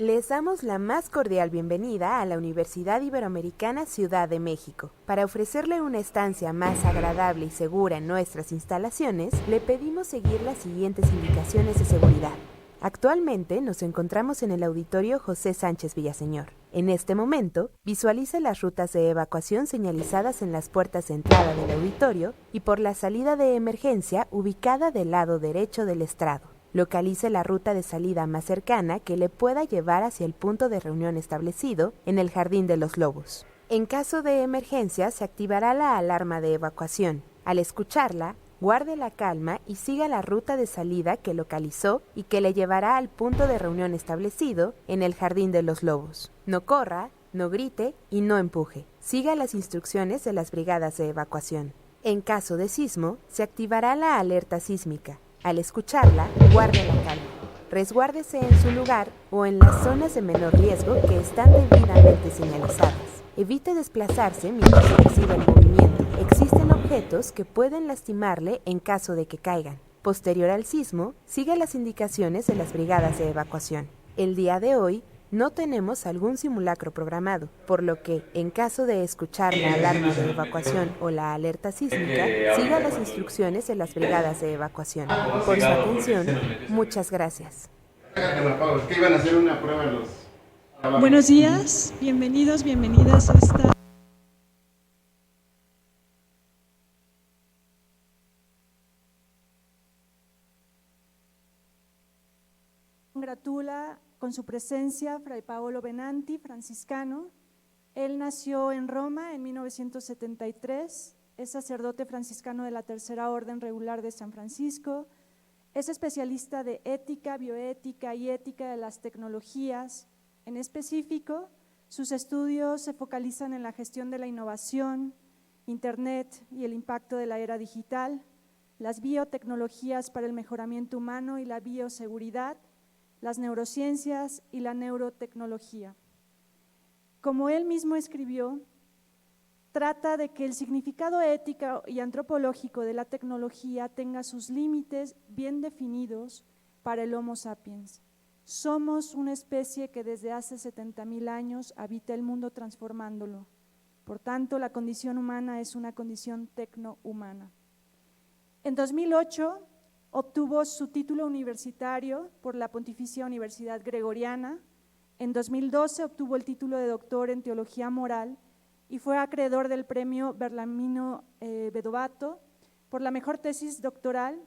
Les damos la más cordial bienvenida a la Universidad Iberoamericana Ciudad de México. Para ofrecerle una estancia más agradable y segura en nuestras instalaciones, le pedimos seguir las siguientes indicaciones de seguridad. Actualmente nos encontramos en el auditorio José Sánchez Villaseñor. En este momento, visualice las rutas de evacuación señalizadas en las puertas de entrada del auditorio y por la salida de emergencia ubicada del lado derecho del estrado. Localice la ruta de salida más cercana que le pueda llevar hacia el punto de reunión establecido en el Jardín de los Lobos. En caso de emergencia, se activará la alarma de evacuación. Al escucharla, guarde la calma y siga la ruta de salida que localizó y que le llevará al punto de reunión establecido en el Jardín de los Lobos. No corra, no grite y no empuje. Siga las instrucciones de las brigadas de evacuación. En caso de sismo, se activará la alerta sísmica. Al escucharla, guarde la calma. Resguárdese en su lugar o en las zonas de menor riesgo que están debidamente señalizadas. Evite desplazarse mientras reciba el movimiento. Existen objetos que pueden lastimarle en caso de que caigan. Posterior al sismo, siga las indicaciones de las brigadas de evacuación. El día de hoy, no tenemos algún simulacro programado, por lo que, en caso de escuchar la alarma de evacuación o la alerta sísmica, siga las instrucciones de las brigadas de evacuación. Por su atención, muchas gracias. ¿Qué iban a hacer una prueba los... Buenos días, bienvenidos, bienvenidas a esta... Congratula con su presencia Fray Paolo Benanti, franciscano. Él nació en Roma en 1973, es sacerdote franciscano de la Tercera Orden Regular de San Francisco, es especialista de ética, bioética y ética de las tecnologías. En específico, sus estudios se focalizan en la gestión de la innovación, Internet y el impacto de la era digital, las biotecnologías para el mejoramiento humano y la bioseguridad, las neurociencias y la neurotecnología. Como él mismo escribió, trata de que el significado ético y antropológico de la tecnología tenga sus límites bien definidos para el Homo sapiens. Somos una especie que desde hace 70,000 años habita el mundo transformándolo. Por tanto, la condición humana es una condición tecnohumana. En 2008 obtuvo su título universitario por la Pontificia Universidad Gregoriana. En 2012 obtuvo el título de doctor en Teología Moral y fue acreedor del premio Berlamino Bedovato por la mejor tesis doctoral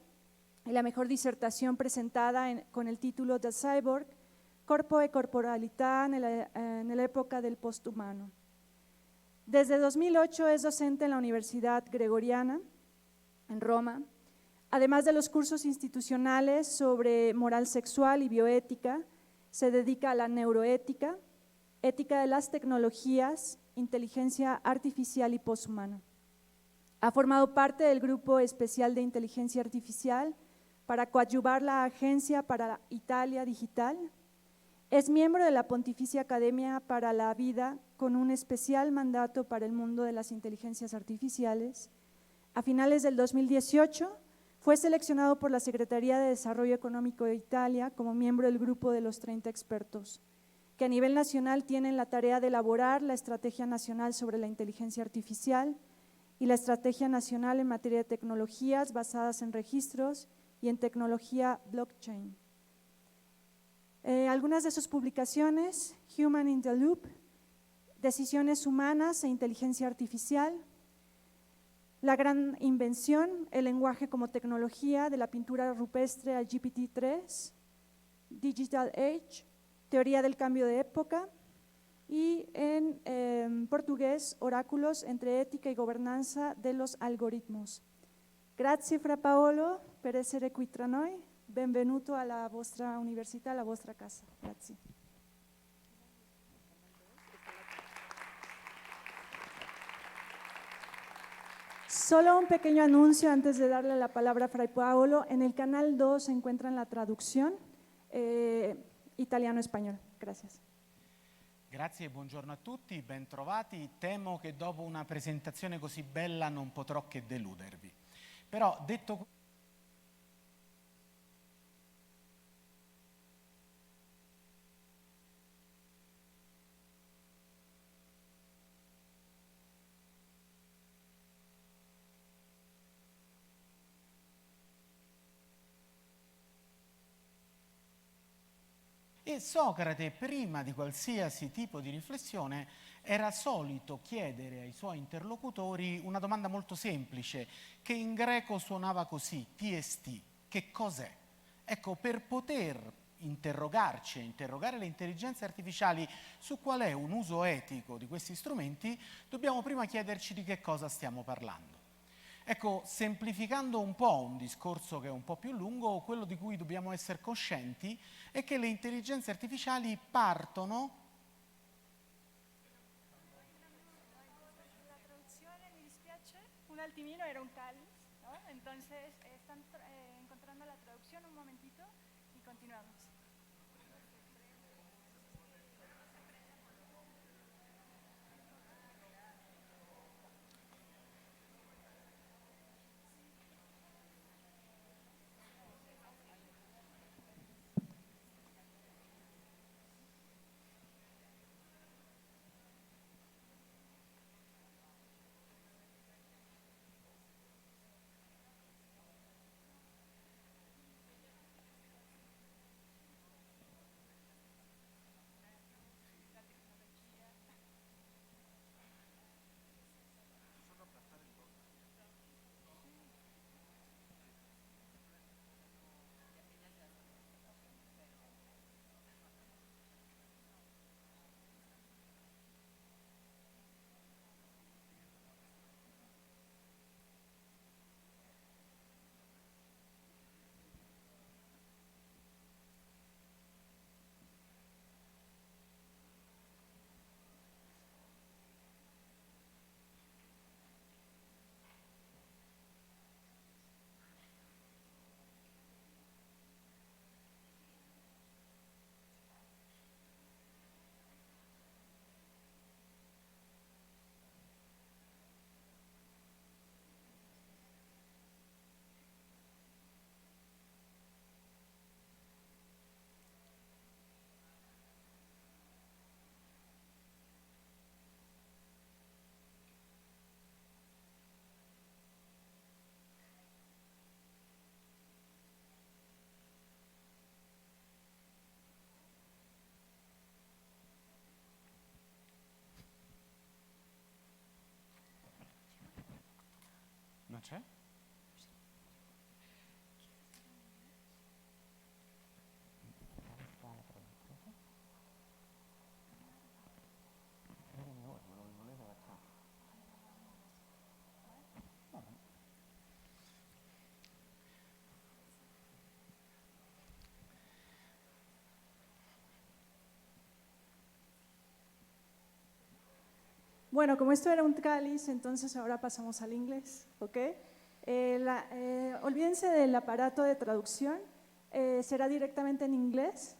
y la mejor disertación presentada con el título de Cyborg, Corpo e Corporalità en la época del posthumano. Desde 2008 es docente en la Universidad Gregoriana, en Roma, además de los cursos institucionales sobre moral sexual y bioética. Se dedica a la neuroética, ética de las tecnologías, inteligencia artificial y poshumana. Ha formado parte del grupo especial de inteligencia artificial para coadyuvar la Agencia para Italia Digital. Es miembro de la Pontificia Academia para la Vida con un especial mandato para el mundo de las inteligencias artificiales. A finales del 2018 fue seleccionado por la Secretaría de Desarrollo Económico de Italia como miembro del grupo de los 30 expertos, que a nivel nacional tienen la tarea de elaborar la Estrategia Nacional sobre la Inteligencia Artificial y la Estrategia Nacional en materia de tecnologías basadas en registros y en tecnología blockchain. Algunas de sus publicaciones: Human in the Loop, Decisiones humanas e inteligencia artificial, La gran invención, el lenguaje como tecnología, de la pintura rupestre al GPT-3, Digital Age, Teoría del cambio de época, y en portugués, Oráculos entre ética y gobernanza de los algoritmos. Grazie Fra Paolo per essere qui tra noi, benvenuto alla vostra università, alla vostra casa. Grazie. Solo un pequeño anuncio antes de darle la palabra a Fray Paolo. En el canal 2 se encuentra la traducción italiano-español. Gracias. Grazie e buongiorno a tutti, ben trovati. Temo che dopo una presentazione così bella non potrò che deludervi. Però detto E Socrate, prima di qualsiasi tipo di riflessione, era solito chiedere ai suoi interlocutori una domanda molto semplice, che in greco suonava così, TST, che cos'è? Ecco, per poter interrogarci e interrogare le intelligenze artificiali su qual è un uso etico di questi strumenti, dobbiamo prima chiederci di che cosa stiamo parlando. Ecco, semplificando un po' un discorso che è un po' più lungo, quello di cui dobbiamo essere coscienti è che le intelligenze artificiali partono... La traduzione, mi dispiace, un attimino, era un cáliz, ¿no? Entonces están encontrando la traducción, un momentito y continuamos. Non c'è? Bueno, como esto era un cáliz, entonces ahora pasamos al inglés, ¿ok? Olvídense del aparato de traducción, será directamente en inglés,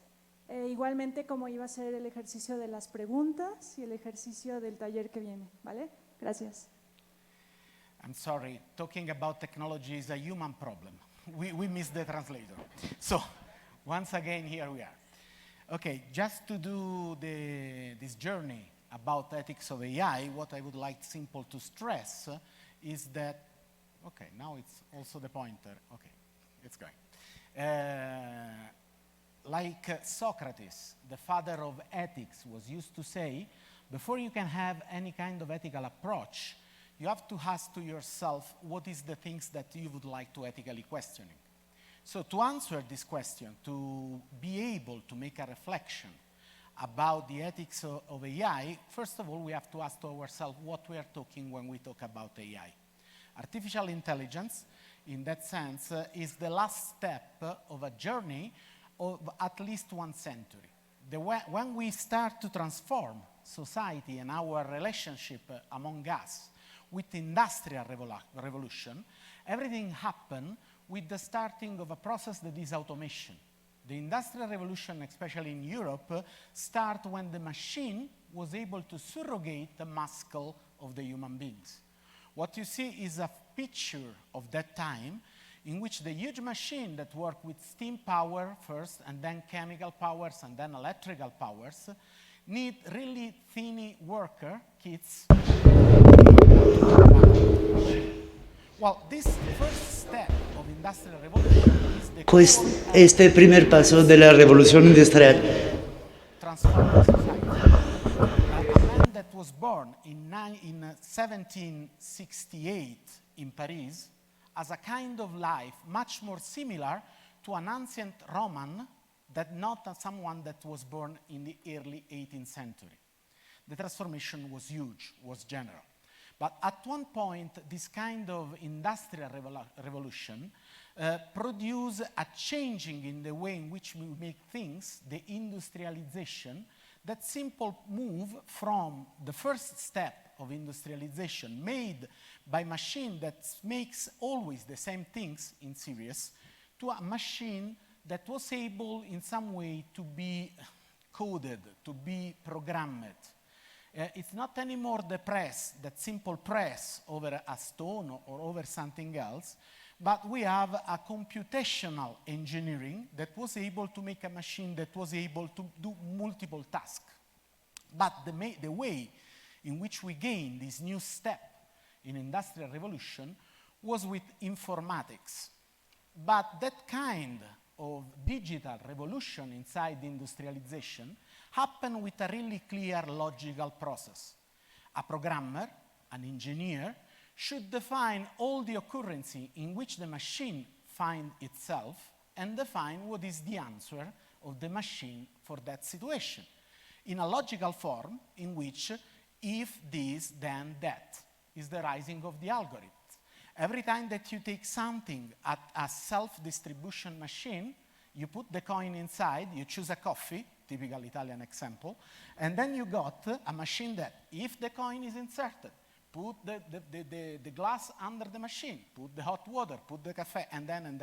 igualmente como iba a ser el ejercicio de las preguntas y el ejercicio del taller que viene, ¿vale? Gracias. I'm sorry, talking about technology is a human problem. We missed the translator. So, once again, here we are. Okay, just to do this journey about ethics of AI, what I would like simple to stress is that, okay, now it's also the pointer. Okay, it's going. Like Socrates, the father of ethics, was used to say, before you can have any kind of ethical approach, you have to ask to yourself what is the things that you would like to ethically questioning. So to answer this question, to be able to make a reflection about the ethics of AI, first of all, we have to ask to ourselves what we are talking when we talk about AI. Artificial intelligence, in that sense, is the last step of a journey of at least 1 century. When we start to transform society and our relationship among us with the industrial revolution, everything happened with the starting of a process that is automation. The industrial revolution, especially in Europe, started when the machine was able to surrogate the muscle of the human beings. What you see is a picture of that time in which the huge machine that worked with steam power first, and then chemical powers, and then electrical powers, need really thin worker kits. Well, this first step of industrial revolution is the Pues este primer paso de la revolución industrial transforming society. A man that was born in 1768 in Paris has a kind of life much more similar to an ancient Roman than not someone that was born in the early 18th century. The transformation was huge, was general. But at one point, this kind of industrial revolution produced a changing in the way in which we make things, the industrialization, that simple move from the first step of industrialization made by machine that makes always the same things in series to a machine that was able in some way to be coded, to be programmed. It's not anymore the press, that simple press over a stone or over something else, but we have a computational engineering that was able to make a machine that was able to do multiple tasks. But the way in which we gained this new step in industrial revolution was with informatics. But that kind of digital revolution inside the industrialization happened with a really clear logical process. A programmer, an engineer, should define all the occurrences in which the machine finds itself and define what is the answer of the machine for that situation in a logical form in which if this, then that is the rising of the algorithm. Every time that you take something at a self-distribution machine, you put the coin inside, you choose a coffee, typical Italian example, and then you got a machine that, if the coin is inserted, put the glass under the machine, put the hot water, put the cafe, and then.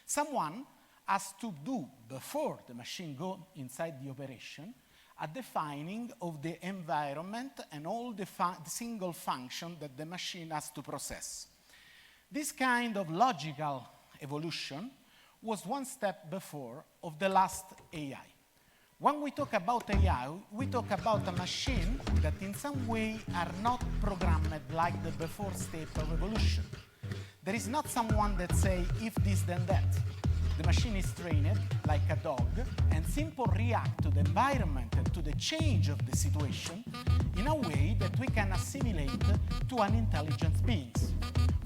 Someone has to do, before the machine goes inside the operation, a defining of the environment and all the single function that the machine has to process. This kind of logical evolution was one step before of the last AI. When we talk about AI, we talk about a machine that in some way are not programmed like the before step of evolution. There is not someone that say, if this, then that. The machine is trained like a dog and simply react to the environment and to the change of the situation in a way that we can assimilate to an intelligent being.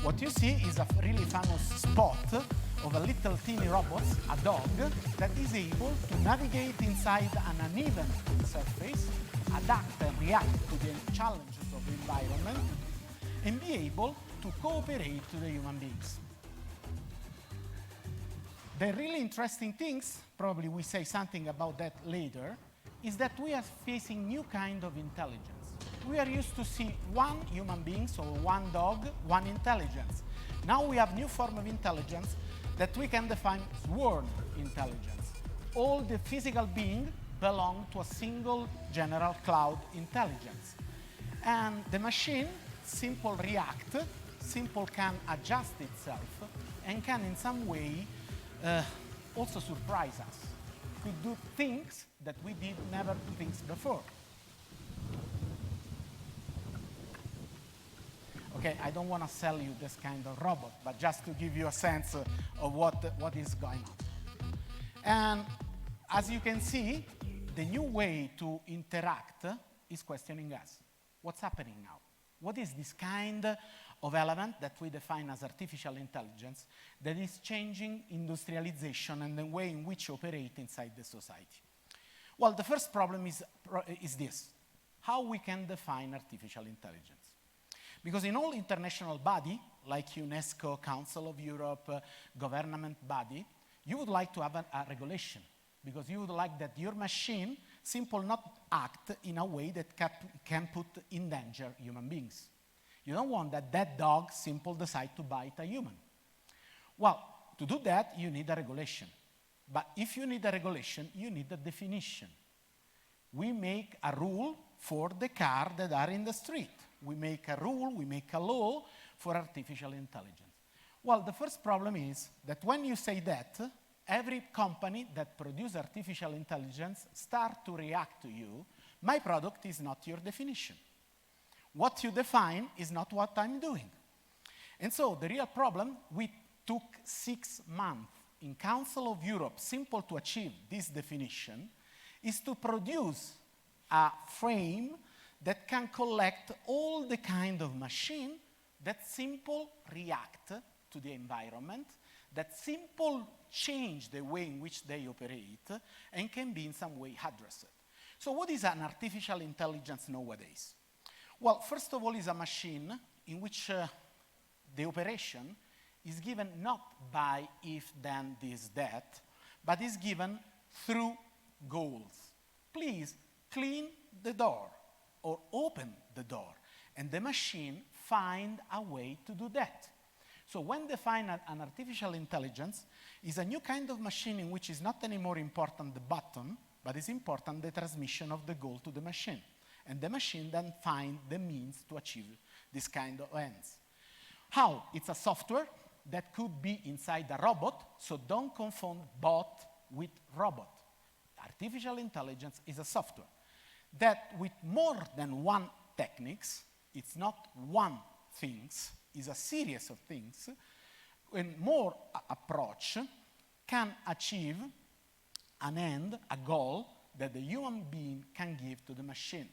What you see is a really famous spot of a little teeny robot, a dog, that is able to navigate inside an uneven surface, adapt and react to the challenges of the environment, and be able to cooperate to the human beings. The really interesting things, probably we say something about that later, is that we are facing new kind of intelligence. We are used to see one human being, so one dog, one intelligence. Now we have new form of intelligence that we can define swarm intelligence. All the physical beings belong to a single general cloud intelligence. And the machine simple react, simple can adjust itself, and can in some way also surprise us. Could do things that we did never do things before. Okay, I don't want to sell you this kind of robot, but just to give you a sense of what is going on. And as you can see, the new way to interact is questioning us. What's happening now? What is this kind of element that we define as artificial intelligence that is changing industrialization and the way in which we operate inside the society? Well, the first problem is this: how we can define artificial intelligence. Because in all international body, like UNESCO, Council of Europe, government body, you would like to have a regulation, because you would like that your machine simple not act in a way that can put in danger human beings. You don't want that dog simple decide to bite a human. Well, to do that, you need a regulation. But if you need a regulation, you need a definition. We make a rule for the car that are in the street. We make a rule, we make a law for artificial intelligence. Well, the first problem is that when you say that, every company that produces artificial intelligence start to react to you. My product is not your definition. What you define is not what I'm doing. And so the real problem, we took 6 months in Council of Europe simple to achieve this definition. is to produce a frame that can collect all the kind of machine that simple react to the environment, that simple change the way in which they operate, and can be in some way addressed. So what is an artificial intelligence nowadays? Well, first of all, it's a machine in which the operation is given not by if, then, this, that, but is given through goals. Please clean the door or open the door, and the machine find a way to do that. So when define an artificial intelligence is a new kind of machine in which is not anymore important the button, but is important the transmission of the goal to the machine. And the machine then find the means to achieve this kind of ends. How? It's a software that could be inside a robot, so don't confund bot with robot. Artificial intelligence is a software that with more than one techniques, it's not one things, it's a series of things, and more approach can achieve an end, a goal that the human being can give to the machine.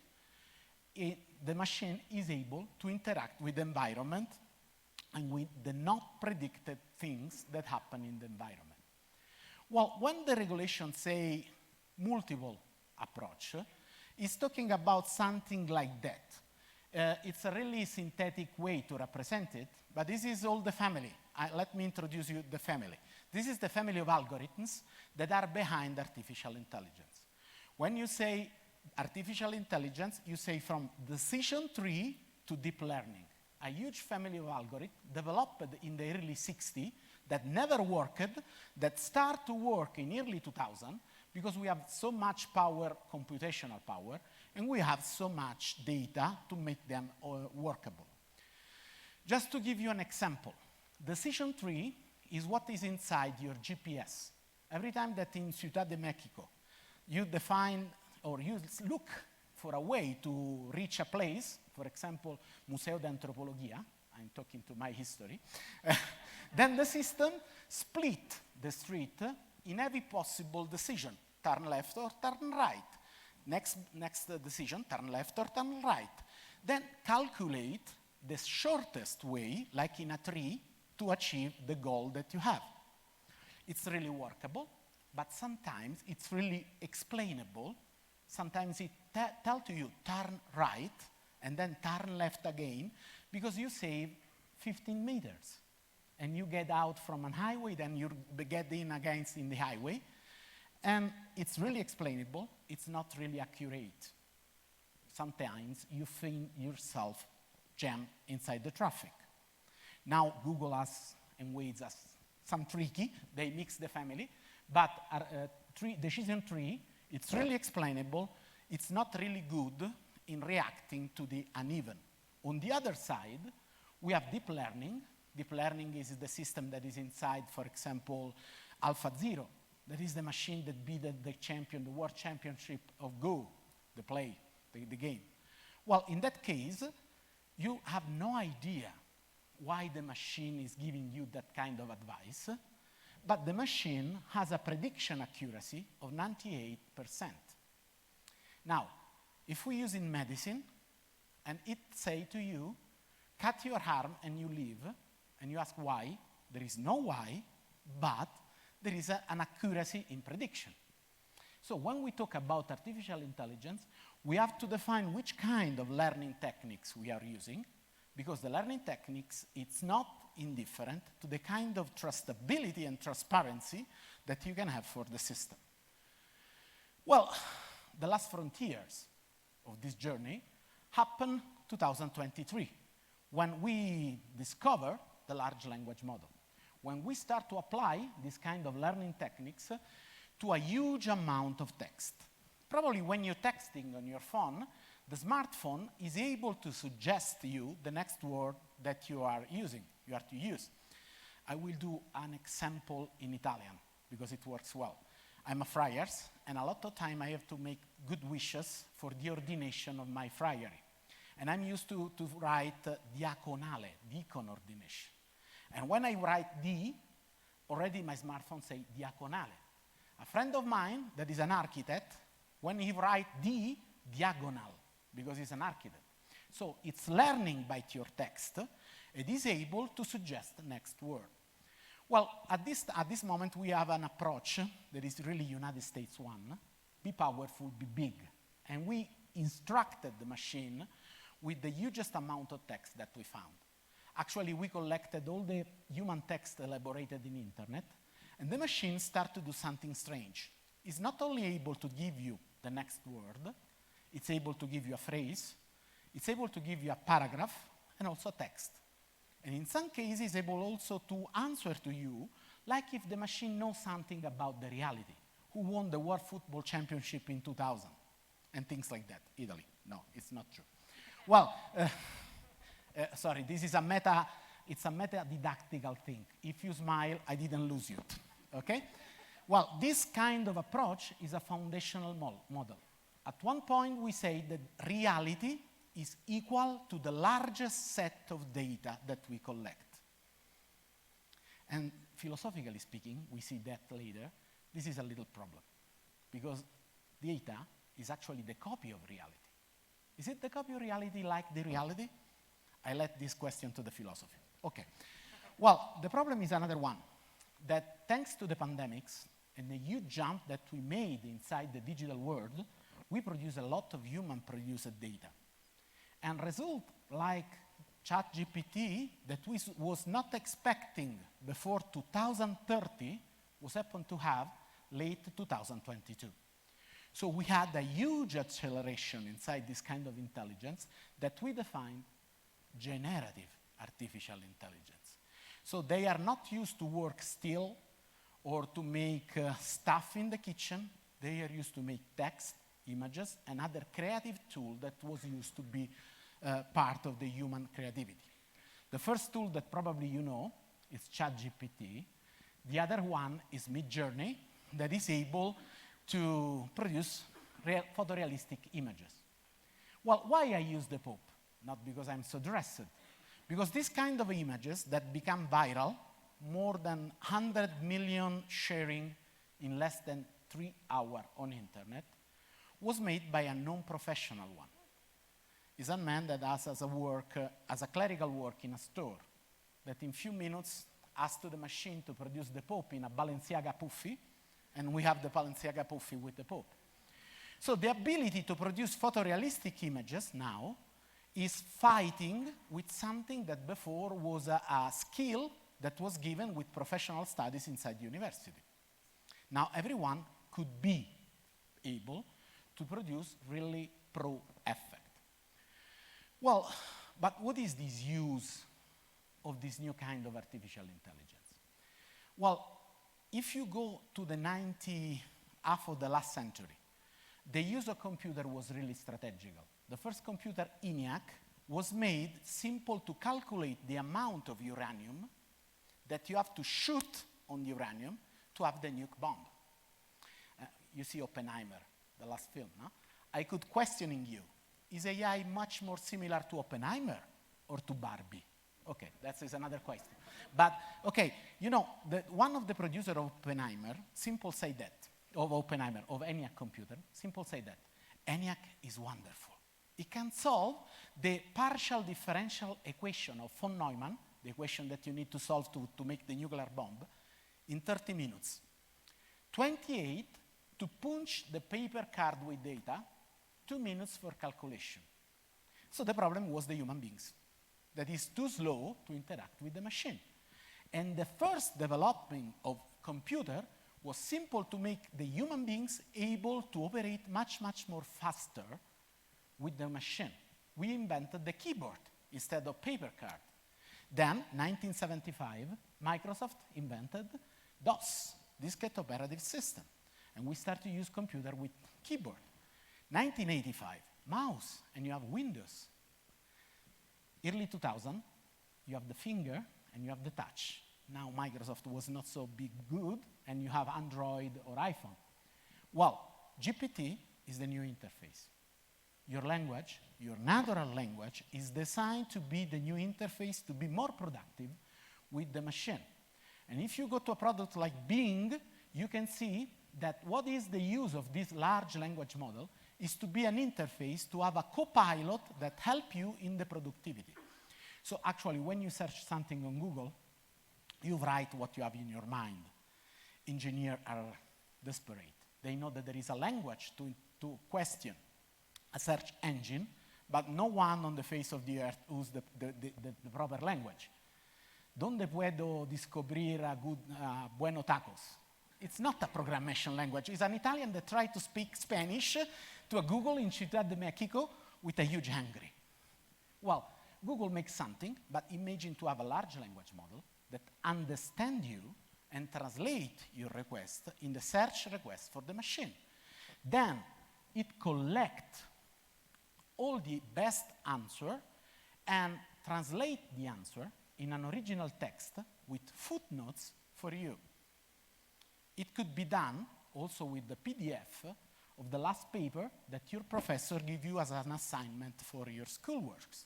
The machine is able to interact with the environment and with the not predicted things that happen in the environment. Well, when the regulations say multiple approach, it's talking about something like that. It's a really synthetic way to represent it, but this is all the family. Let me introduce you the family. This is the family of algorithms that are behind artificial intelligence. When you say artificial intelligence, you say from decision tree to deep learning. A huge family of algorithms developed in the early 60s that never worked, that start to work in early 2000 because we have so much power, computational power, and we have so much data to make them workable. Just to give you an example, decision tree is what is inside your GPS. Every time that in Ciudad de Mexico, you define or you look for a way to reach a place, for example, Museo de Antropología, I'm talking to my history, then the system split the street in every possible decision, turn left or turn right. Next decision, turn left or turn right. Then calculate the shortest way, like in a tree, to achieve the goal that you have. It's really workable, but sometimes it's really explainable. Sometimes it tells you turn right and then turn left again because you save 15 meters. And you get out from a highway, then you get in against in the highway. And it's really explainable. It's not really accurate. Sometimes you find yourself jammed inside the traffic. Now Google has and Waze has some tricky. They mix the family. But decision tree, it's really explainable. It's not really good in reacting to the uneven. On the other side, we have deep learning. Deep learning is the system that is inside, for example, AlphaZero. That is the machine that beat the world championship of Go, the game. Well, in that case, you have no idea why the machine is giving you that kind of advice, but the machine has a prediction accuracy of 98%. Now, if we use in medicine, and it say to you, cut your arm and you live, and you ask why, there is no why, but there is an accuracy in prediction. So when we talk about artificial intelligence, we have to define which kind of learning techniques we are using, because the learning techniques, it's not indifferent to the kind of trustability and transparency that you can have for the system. Well, the last frontiers of this journey happened 2023, when we discover the large language model. When we start to apply this kind of learning techniques to a huge amount of text. Probably when you're texting on your phone, the smartphone is able to suggest to you the next word that you are to use. I will do an example in Italian because it works well. I'm a friar, and a lot of time I have to make good wishes for the ordination of my friary. And I'm used to write diaconale, deacon ordination. And when I write D, already my smartphone say diaconale. A friend of mine that is an architect when he write the diagonal, because he's an architect. So it's learning by your text and is able to suggest the next word. Well, at this moment, we have an approach that is really United States one. Be powerful, be big. And we instructed the machine with the hugest amount of text that we found. Actually, we collected all the human text elaborated in internet, and the machine started to do something strange. It's not only able to give you the next word, it's able to give you a phrase, it's able to give you a paragraph, and also text. And in some cases, it's able also to answer to you, like if the machine knows something about the reality. Who won the World Football Championship in 2000? And things like that. Italy. No, it's not true. Well, sorry, this is it's a meta-didactical thing. If you smile, I didn't lose you, okay? Well, this kind of approach is a foundational model. At one point, we say that reality is equal to the largest set of data that we collect. And philosophically speaking, we see that later, this is a little problem, because data is actually the copy of reality. Is it the copy of reality like the reality? I let this question to the philosophy. Okay. Well, the problem is another one, that thanks to the pandemics and the huge jump that we made inside the digital world, we produce a lot of human-produced data. And result like ChatGPT that we was not expecting before 2030 was happened to have late 2022. So we had a huge acceleration inside this kind of intelligence that we define generative artificial intelligence. So they are not used to work still or to make stuff in the kitchen. They are used to make text, images, and other creative tool that was used to be part of the human creativity. The first tool that probably you know is ChatGPT. The other one is Midjourney, that is able to produce photorealistic images. Well, why I use the Pope? Not because I'm so dressed. Because this kind of images that become viral, more than 100 million sharing in less than 3 hours on internet, was made by a non-professional one. Is a man that has as a clerical work in a store, that in few minutes asked to the machine to produce the Pope in a Balenciaga puffy, and we have the Balenciaga puffy with the Pope. So the ability to produce photorealistic images now is fighting with something that before was a skill that was given with professional studies inside university. Now everyone could be able to produce really pro effect. Well, but what is this use of this new kind of artificial intelligence? Well, if you go to the half of the last century, the use of computer was really strategical. The first computer, ENIAC, was made simple to calculate the amount of uranium that you have to shoot on uranium to have the nuke bomb. You see Oppenheimer, the last film, no? I could questioning you, is AI much more similar to Oppenheimer or to Barbie? Okay, that is another question. But, okay, you know, one of the producers of Oppenheimer, simple say that, of ENIAC computer, simple say that, ENIAC is wonderful. It can solve the partial differential equation of von Neumann, the equation that you need to solve to make the nuclear bomb, in 30 minutes. 28 to punch the paper card with data, 2 minutes for calculation. So the problem was the human beings. That is too slow to interact with the machine. And the first development of computer was simple to make the human beings able to operate much, much more faster with the machine. We invented the keyboard instead of paper card. Then, 1975, Microsoft invented DOS, Diskette Operative System. And we started to use computer with keyboard. 1985, mouse, and you have Windows. Early 2000, you have the finger and you have the touch. Now Microsoft was not so good, and you have Android or iPhone. Well, GPT is the new interface. Your language, your natural language, is designed to be the new interface to be more productive with the machine. And if you go to a product like Bing, you can see that what is the use of this large language model is to be an interface to have a co-pilot that help you in the productivity. So actually, when you search something on Google, you write what you have in your mind. Engineers are desperate. They know that there is a language to question a search engine, but no one on the face of the earth uses the proper language. ¿Dónde puedo descubrir buenos tacos? It's not a programmation language. It's an Italian that tried to speak Spanish to a Google in Ciudad de Mexico with a huge hungry. Well, Google makes something, but imagine to have a large language model that understands you and translate your request in the search request for the machine. Then it collects all the best answer and translate the answer in an original text with footnotes for you. It could be done also with the PDF of the last paper that your professor gave you as an assignment for your schoolworks.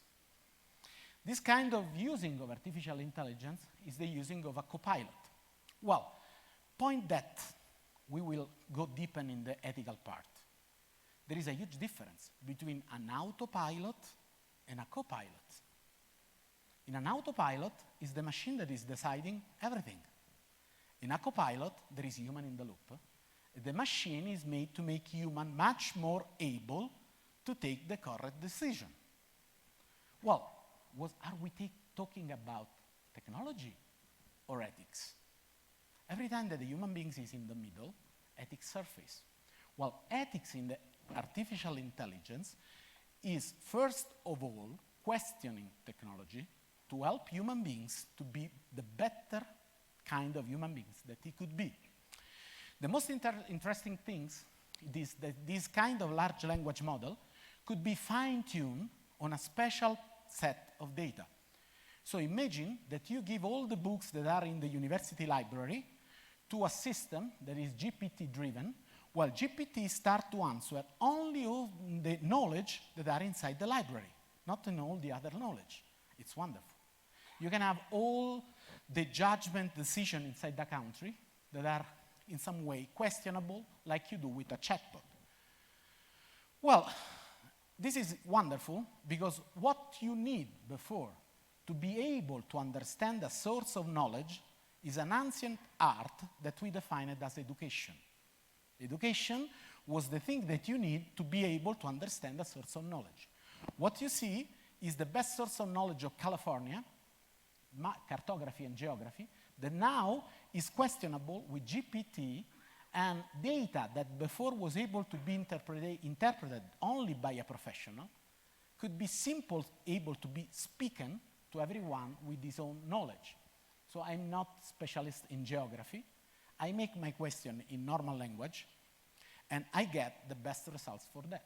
This kind of using of artificial intelligence is the using of a copilot. Well, point that we will go deeper in the ethical part. There is a huge difference between an autopilot and a copilot. In an autopilot, it's the machine that is deciding everything. In a copilot, there is human in the loop. The machine is made to make human much more able to take the correct decision. Well, are we talking about technology or ethics? Every time that the human being is in the middle, ethics surface. Well, ethics in the artificial intelligence is first of all questioning technology to help human beings to be the better kind of human beings that he could be. The most interesting things is that this kind of large language model could be fine-tuned on a special set of data. So imagine that you give all the books that are in the university library to a system that is GPT-driven. Well, GPT starts to answer only all the knowledge that are inside the library, not in all the other knowledge. It's wonderful. You can have all the judgment decision inside the country that are in some way questionable, like you do with a chatbot. Well, this is wonderful because what you need before to be able to understand a source of knowledge is an ancient art that we defined as education. Education was the thing that you need to be able to understand a source of knowledge. What you see is the best source of knowledge of California, cartography and geography, that now is questionable with GPT and data that before was able to be interpreted only by a professional could be able to be spoken to everyone with his own knowledge. So I'm not specialist in geography. I make my question in normal language, and I get the best results for that.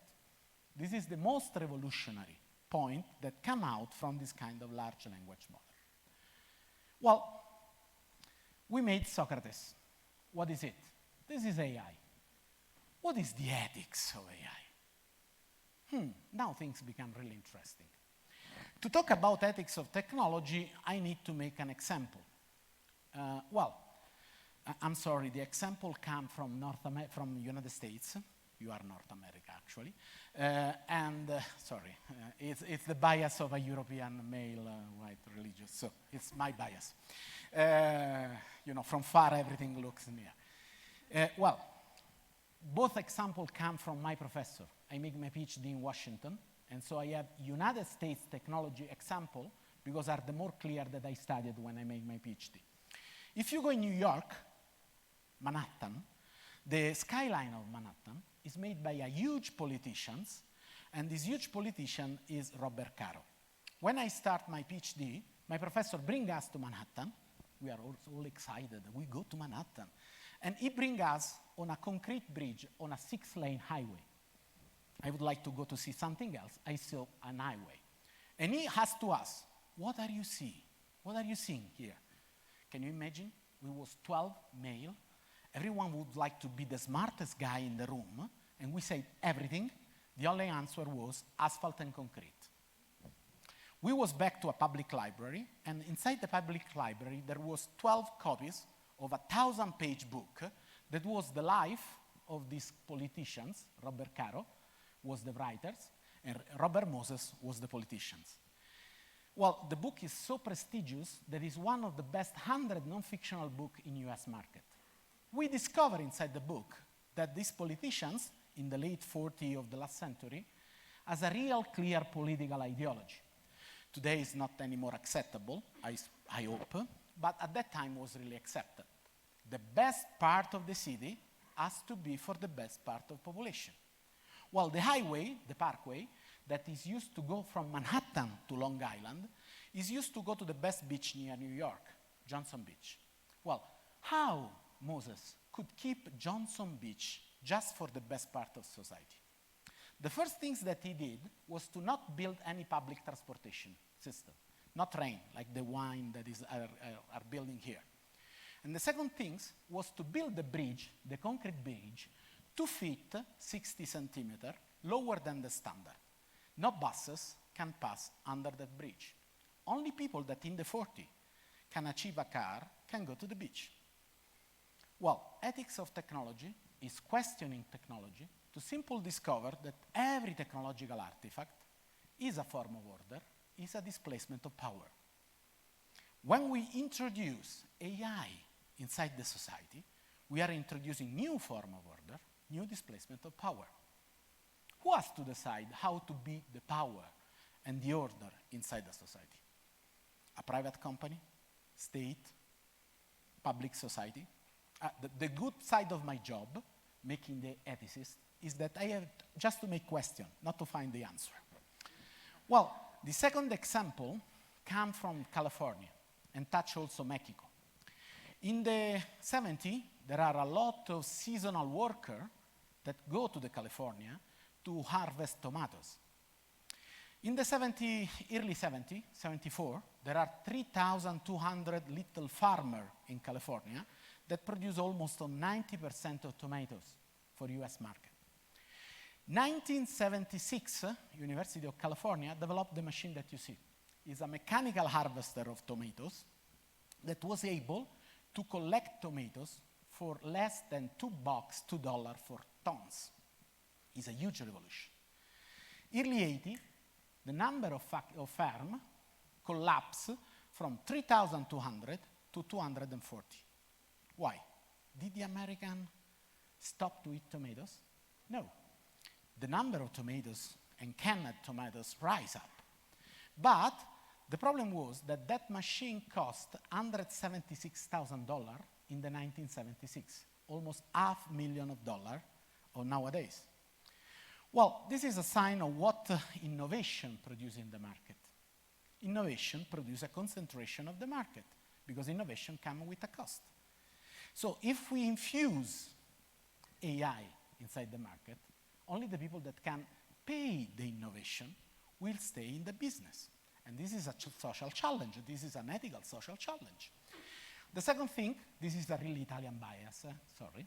This is the most revolutionary point that come out from this kind of large language model. Well, we made Socrates. What is it? This is AI. What is the ethics of AI? Now things become really interesting. To talk about ethics of technology, I need to make an example. I'm sorry, the example comes from United States. You are North America, actually. It's the bias of a European male, white, religious, so it's my bias. From far, everything looks near. Both examples come from my professor. I make my PhD in Washington, and so I have United States technology example because are the more clear that I studied when I made my PhD. If you go in New York, Manhattan, the skyline of Manhattan is made by a huge politician, and this huge politician is Robert Caro. When I start my PhD, my professor brings us to Manhattan. We are all excited. We go to Manhattan. And he brings us on a concrete bridge on a 6-lane highway. I would like to go to see something else. I saw an highway. And he has to us, what are you seeing? What are you seeing here? Can you imagine? We was 12 male. Everyone would like to be the smartest guy in the room. And we said everything. The only answer was asphalt and concrete. We was back to a public library, and inside the public library there was 12 copies of a 1,000-page book That was the life of these politicians. Robert Caro was the writers, and Robert Moses was the politicians. Well, the book is so prestigious that it's one of the best 100 non-fictional books in US market. We discover inside the book that these politicians, in the late 40s of the last century, has a real clear political ideology. Today is not anymore acceptable, I hope, but at that time was really accepted. The best part of the city has to be for the best part of population. Well, the highway, the parkway, that is used to go from Manhattan to Long Island is used to go to the best beach near New York, Johnson Beach. Well, how Moses could keep Johnson Beach just for the best part of society? The first things that he did was to not build any public transportation system, not train, like the one that are building here. And the second thing was to build the bridge, the concrete bridge, 2 feet, 60 centimeters, lower than the standard. No buses can pass under that bridge. Only people that in the 40 can achieve a car can go to the beach. Well, ethics of technology is questioning technology to simply discover that every technological artifact is a form of order, is a displacement of power. When we introduce AI inside the society, we are introducing new form of order, new displacement of power. Who has to decide how to be the power and the order inside the society? A private company, state, public society? The good side of my job, making the ethicist, is that I have just to make question, not to find the answer. Well, the second example comes from California and touch also Mexico. In the 70s, there are a lot of seasonal workers that go to the California to harvest tomatoes. In the early 70s, 74, there are 3,200 little farmers in California that produce almost 90% of tomatoes for US market. 1976, University of California developed the machine that you see. It's a mechanical harvester of tomatoes that was able to collect tomatoes for less than $2 for tons. It's a huge revolution. Early 80, the number of farms collapsed from 3,200 to 240. Why? Did the American stop to eat tomatoes? No. The number of tomatoes and canned tomatoes rise up. But the problem was that that machine cost $176,000 in the 1976, almost $500,000 of nowadays. Well, this is a sign of what innovation produces in the market. Innovation produces a concentration of the market because innovation comes with a cost. So if we infuse AI inside the market, only the people that can pay the innovation will stay in the business. And this is a social challenge. This is an ethical social challenge. The second thing, this is a really Italian bias, sorry,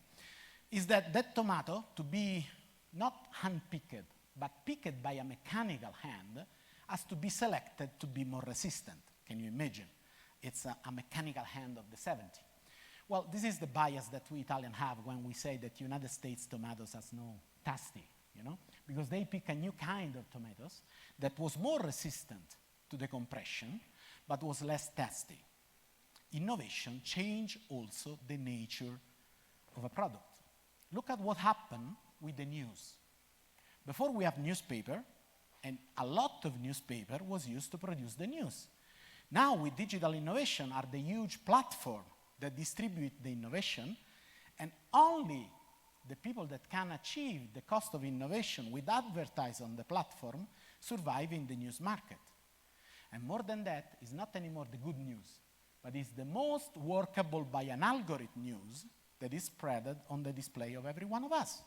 is that that tomato, to be not hand-picked, but picked by a mechanical hand, has to be selected to be more resistant. Can you imagine? It's a mechanical hand of the 70s. Well, this is the bias that we Italians have when we say that United States tomatoes has no tasty, you know? Because they pick a new kind of tomatoes that was more resistant to the compression, but was less tasty. Innovation changed also the nature of a product. Look at what happened with the news. Before we have newspaper, and a lot of newspaper was used to produce the news. Now with digital innovation are the huge platform that distribute the innovation, and only the people that can achieve the cost of innovation with advertise on the platform survive in the news market. And more than that, it's not anymore the good news, but it's the most workable by an algorithm news that is spread on the display of every one of us.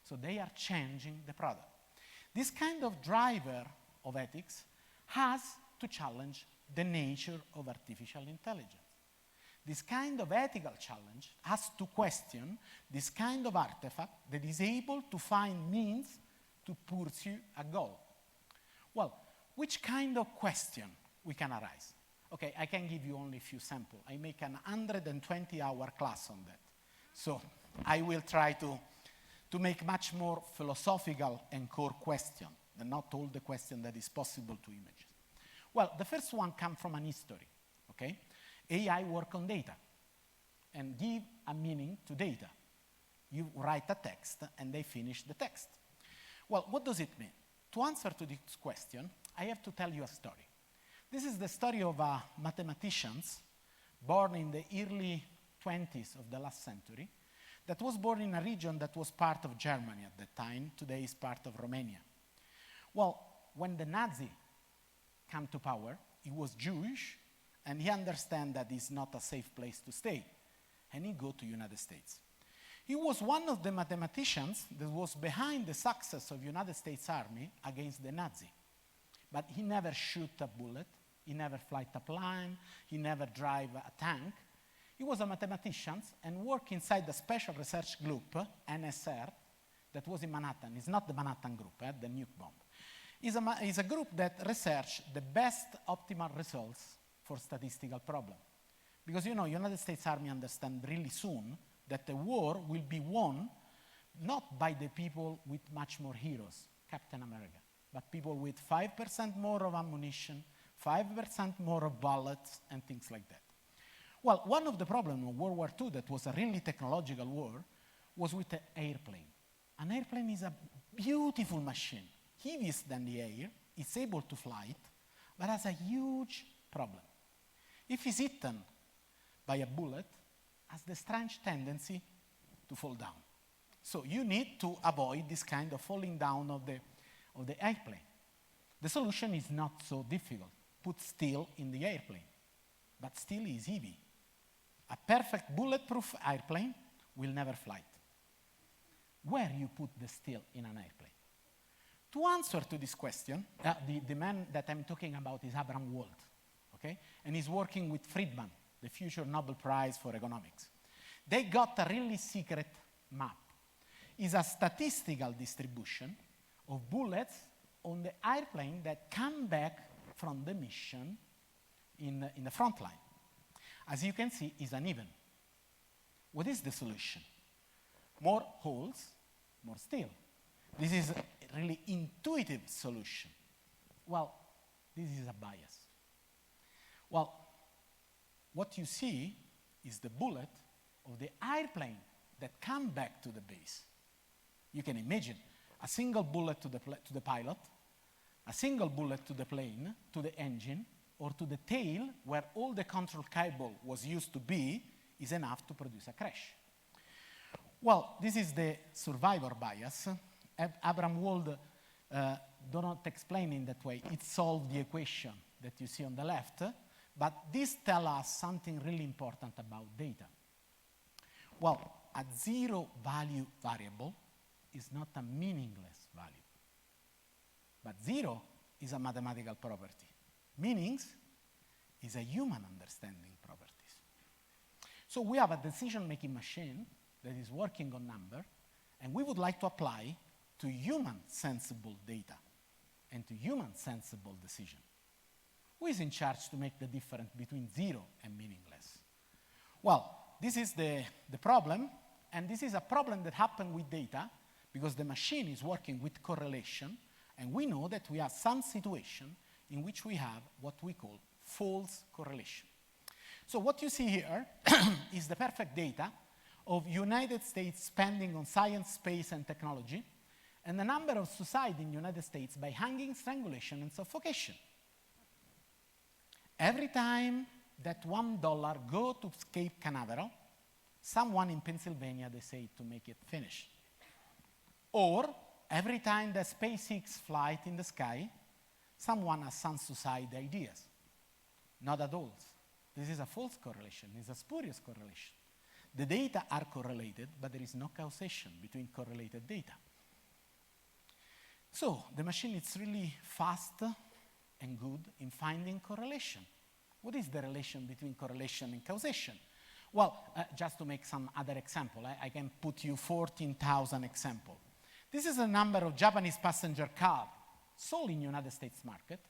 So they are changing the product. This kind of driver of ethics has to challenge the nature of artificial intelligence. This kind of ethical challenge has to question this kind of artifact that is able to find means to pursue a goal. Well, which kind of question we can arise? Okay, I can give you only a few samples. I make an 120-hour class on that. So I will try to make much more philosophical and core question than not all the question that is possible to imagine. Well, the first one comes from an history, okay? AI work on data and give a meaning to data. You write a text and they finish the text. Well, what does it mean? To answer to this question, I have to tell you a story. This is the story of a mathematician born in the early 20s of the last century that was born in a region that was part of Germany at that time. Today is part of Romania. Well, when the Nazi came to power, he was Jewish, and he understand that it's not a safe place to stay, and he go to United States. He was one of the mathematicians that was behind the success of United States Army against the Nazi. But he never shoot a bullet, he never fly a plane, he never drive a tank. He was a mathematician and worked inside the Special Research Group, NSR, that was in Manhattan. It's not the Manhattan Group, the nuke bomb. It's a group that researched the best optimal results for statistical problem. Because, you know, United States Army understand really soon that the war will be won not by the people with much more heroes, Captain America, but people with 5% more of ammunition, 5% more of bullets, and things like that. Well, one of the problems of World War II that was a really technological war was with the airplane. An airplane is a beautiful machine, heavier than the air, it's able to fly it, but has a huge problem. If it's eaten by a bullet, has the strange tendency to fall down. So you need to avoid this kind of falling down of the airplane. The solution is not so difficult. Put steel in the airplane, but steel is heavy. A perfect bulletproof airplane will never fly. Where you put the steel in an airplane? To answer to this question, the man that I'm talking about is Abraham Wald, okay? And he's working with Friedman, the future Nobel Prize for economics. They got a really secret map. It's a statistical distribution of bullets on the airplane that come back from the mission in the front line. As you can see, it's uneven. What is the solution? More holes, more steel. This is a really intuitive solution. Well, this is a bias. Well, what you see is the bullet of the airplane that come back to the base. You can imagine a single bullet to the pilot, a single bullet to the plane, to the engine, or to the tail, where all the control cable was used to be, is enough to produce a crash. Well, this is the survivor bias. Abraham Wald do not explain in that way. It solved the equation that you see on the left, but this tells us something really important about data. Well, a zero value variable is not a meaningless value. But zero is a mathematical property. Meanings is a human understanding properties. So we have a decision-making machine that is working on number, and we would like to apply to human sensible data and to human sensible decision. Who is in charge to make the difference between zero and meaningless? Well, this is the problem, and this is a problem that happens with data because the machine is working with correlation, and we know that we have some situation in which we have what we call false correlation. So what you see here is the perfect data of United States spending on science, space, and technology, and the number of suicide in the United States by hanging, strangulation, and suffocation. Every time that $1 go to Cape Canaveral, someone in Pennsylvania decide to make it finish. Or every time the SpaceX flight in the sky, someone has some suicide ideas. Not at all. This is a false correlation. It's a spurious correlation. The data are correlated, but there is no causation between correlated data. So the machine is really fast and good in finding correlation. What is the relation between correlation and causation? Well, just to make some other example, I can put you 14,000 examples. This is the number of Japanese passenger cars sold in the United States market.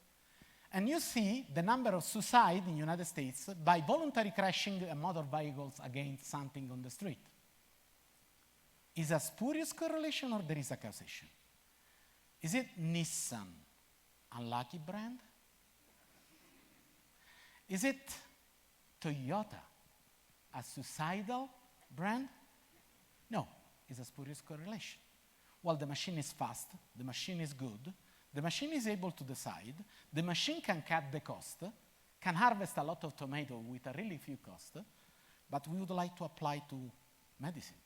And you see the number of suicide in the United States by voluntary crashing motor vehicles against something on the street. Is a spurious correlation or there is a causation? Is it Nissan, unlucky brand? Is it Toyota, a suicidal brand? No, it's a spurious correlation. Well, the machine is fast, the machine is good, the machine is able to decide, the machine can cut the cost, can harvest a lot of tomato with a really few cost, but we would like to apply to medicine.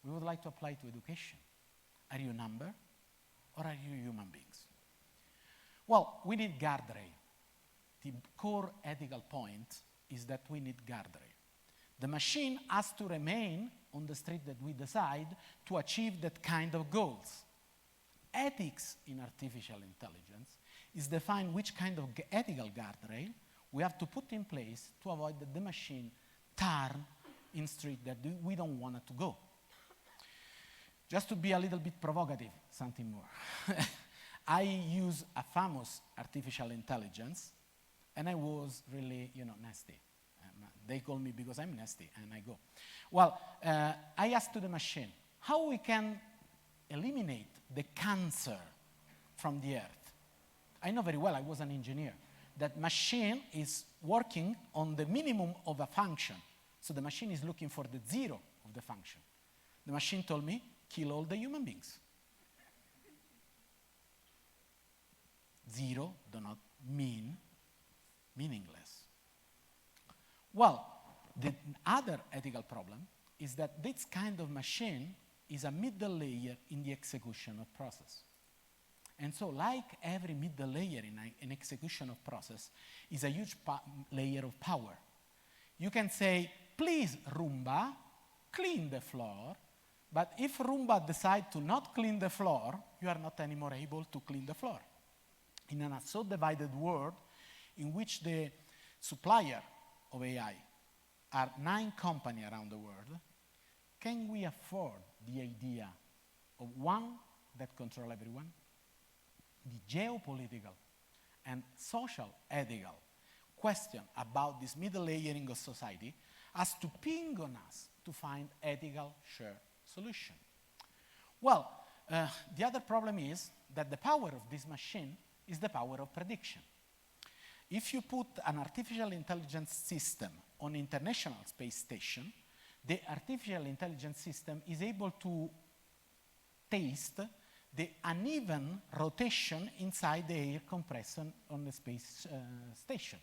We would like to apply to education. Are you a number or are you human beings? Well, we need guardrail. The core ethical point is that we need guardrail. The machine has to remain on the street that we decide to achieve that kind of goals. Ethics in artificial intelligence is define which kind of ethical guardrail we have to put in place to avoid that the machine turn in street that we don't want it to go. Just to be a little bit provocative, something more. I use a famous artificial intelligence, and I was really, nasty. They call me because I'm nasty, and I go. Well, I asked to the machine, how we can eliminate the cancer from the earth? I know very well, I was an engineer, that machine is working on the minimum of a function. So the machine is looking for the zero of the function. The machine told me, kill all the human beings. Zero do not mean meaningless. Well, the other ethical problem is that this kind of machine is a middle layer in the execution of process. And so like every middle layer in an execution of process is a huge layer of power. You can say, please, Roomba, clean the floor. But if Roomba decides to not clean the floor, you are not anymore able to clean the floor. In a so divided world in which the supplier of AI are 9 companies around the world, can we afford the idea of one that controls everyone? The geopolitical and social ethical question about this middle layering of society has to ping on us to find ethical shared solution. Well, the other problem is that the power of this machine is the power of prediction. If you put an artificial intelligence system on International Space Station, the artificial intelligence system is able to taste the uneven rotation inside the air compressor on the space station.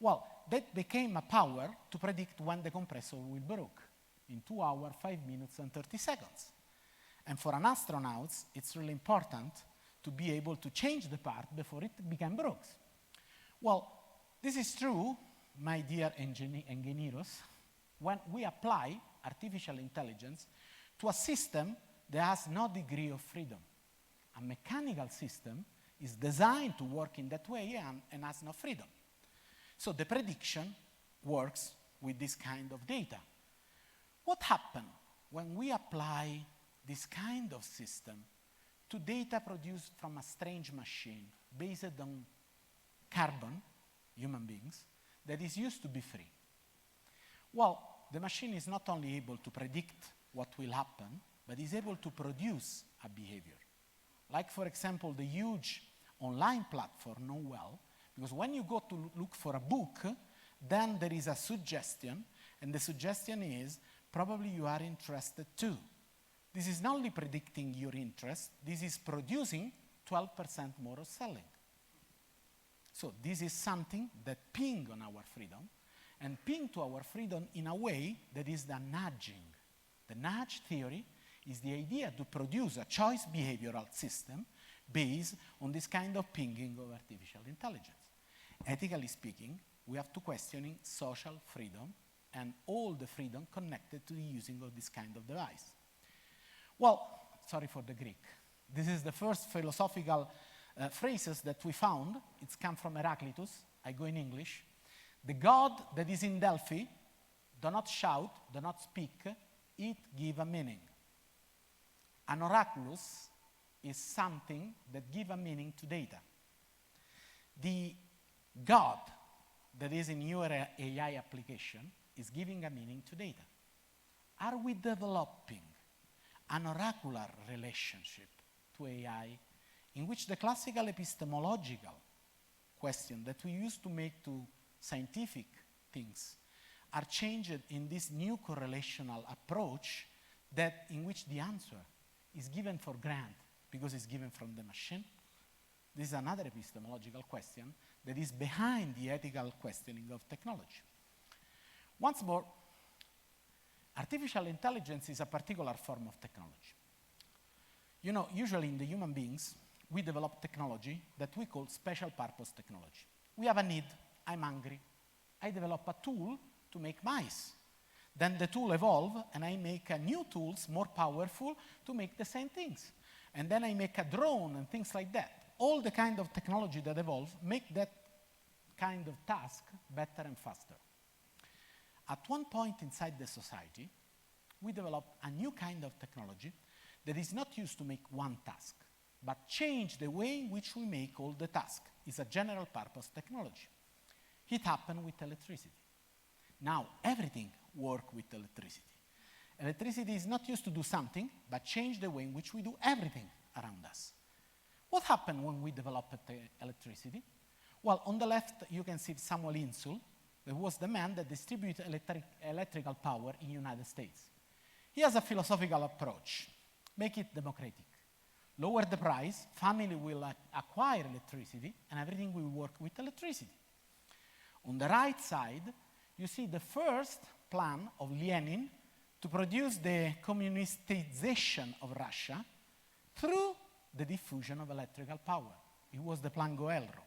Well, that became a power to predict when the compressor will break in 2 hours, 5 minutes, and 30 seconds. And for an astronaut, it's really important to be able to change the part before it becomes broke. Well, this is true, my dear engineers, when we apply artificial intelligence to a system that has no degree of freedom. A mechanical system is designed to work in that way and has no freedom. So the prediction works with this kind of data. What happens when we apply this kind of system to data produced from a strange machine based on carbon, human beings, that is used to be free? Well, the machine is not only able to predict what will happen, but is able to produce a behavior. Like, for example, the huge online platform know well, because when you go to look for a book, then there is a suggestion, and the suggestion is, probably you are interested too. This is not only predicting your interest, this is producing 12% more of selling. So this is something that ping on our freedom, and ping to our freedom in a way that is the nudging. The nudge theory is the idea to produce a choice behavioral system based on this kind of pinging of artificial intelligence. Ethically speaking, we have to questioning social freedom and all the freedom connected to the using of this kind of device. Well, sorry for the Greek. This is the first philosophical phrases that we found. It's come from Heraclitus. I go in English. The God that is in Delphi, do not shout, do not speak, it give a meaning. An oraculus is something that give a meaning to data. The God that is in your AI application is giving a meaning to data. Are we developing an oracular relationship to AI in which the classical epistemological question that we used to make to scientific things are changed in this new correlational approach that in which the answer is given for granted because it's given from the machine. This is another epistemological question that is behind the ethical questioning of technology. Once more, artificial intelligence is a particular form of technology. You know, usually in the human beings, we develop technology that we call special purpose technology. We have a need, I'm hungry. I develop a tool to make mice. Then the tool evolves, and I make new tools more powerful to make the same things. And then I make a drone and things like that. All the kind of technology that evolve make that kind of task better and faster. At one point inside the society, we develop a new kind of technology that is not used to make one task, but change the way in which we make all the tasks. It's a general purpose technology. It happened with electricity. Now everything works with electricity. Electricity is not used to do something, but change the way in which we do everything around us. What happened when we developed electricity? Well, on the left, you can see Samuel Insull, that was the man that distributed electrical power in the United States. He has a philosophical approach. Make it democratic. Lower the price, family will acquire electricity, and everything will work with electricity. On the right side, you see the first plan of Lenin to produce the communistization of Russia through the diffusion of electrical power. It was the Plan Goelro.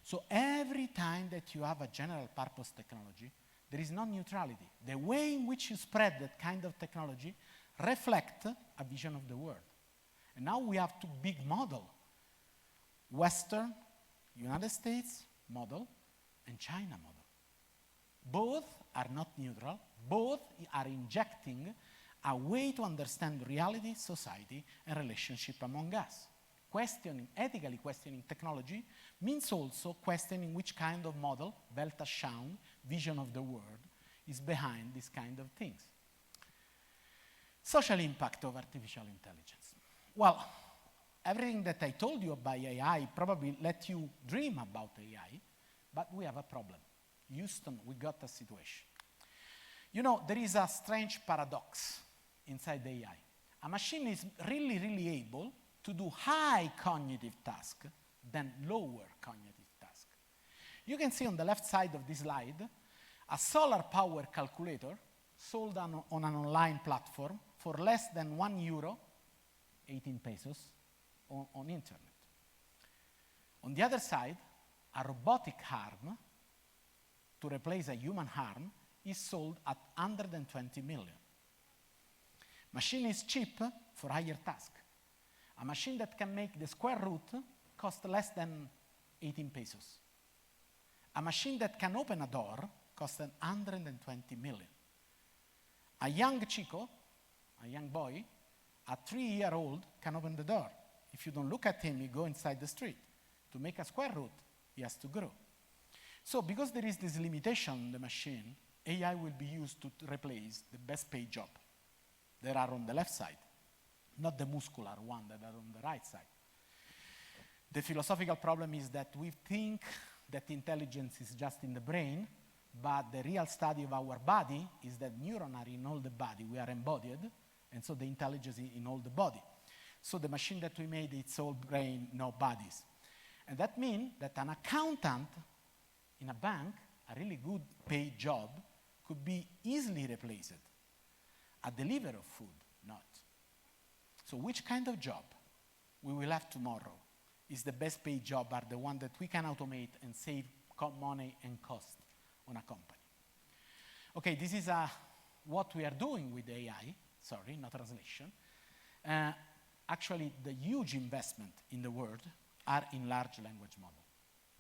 So every time that you have a general purpose technology, there is no neutrality. The way in which you spread that kind of technology reflects a vision of the world. And now we have two big models: Western, United States model, and China model. Both are not neutral. Both are injecting a way to understand reality, society, and relationship among us. Ethically questioning technology means also questioning which kind of model, Weltanschauung, vision of the world, is behind this kind of things. Social impact of artificial intelligence. Well, everything that I told you about AI probably let you dream about AI, but we have a problem. Houston, we got a situation. You know, there is a strange paradox inside the AI. A machine is really, really able to do high cognitive tasks than lower cognitive tasks. You can see on the left side of this slide a solar power calculator sold on an online platform for less than €1, 18 pesos, on internet. On the other side, a robotic arm to replace a human arm is sold at 120 million. Machine is cheap for higher tasks. A machine that can make the square root costs less than 18 pesos. A machine that can open a door costs 120 million. A young chico, a young boy, a 3-year-old can open the door. If you don't look at him, you go inside the street. To make a square root, he has to grow. So because there is this limitation on the machine, AI will be used to replace the best paid job that are on the left side, not the muscular one that are on the right side. The philosophical problem is that we think that intelligence is just in the brain, but the real study of our body is that neurons are in all the body. We are embodied, and so the intelligence is in all the body. So the machine that we made, it's all brain, no bodies. And that means that an accountant in a bank, a really good paid job, could be easily replaced. A deliverer of food, not. So which kind of job we will have tomorrow is the best paid job, are the one that we can automate and save money and cost on a company. Okay, this is what we are doing with AI. Sorry, no translation. Actually, the huge investment in the world are in large language model.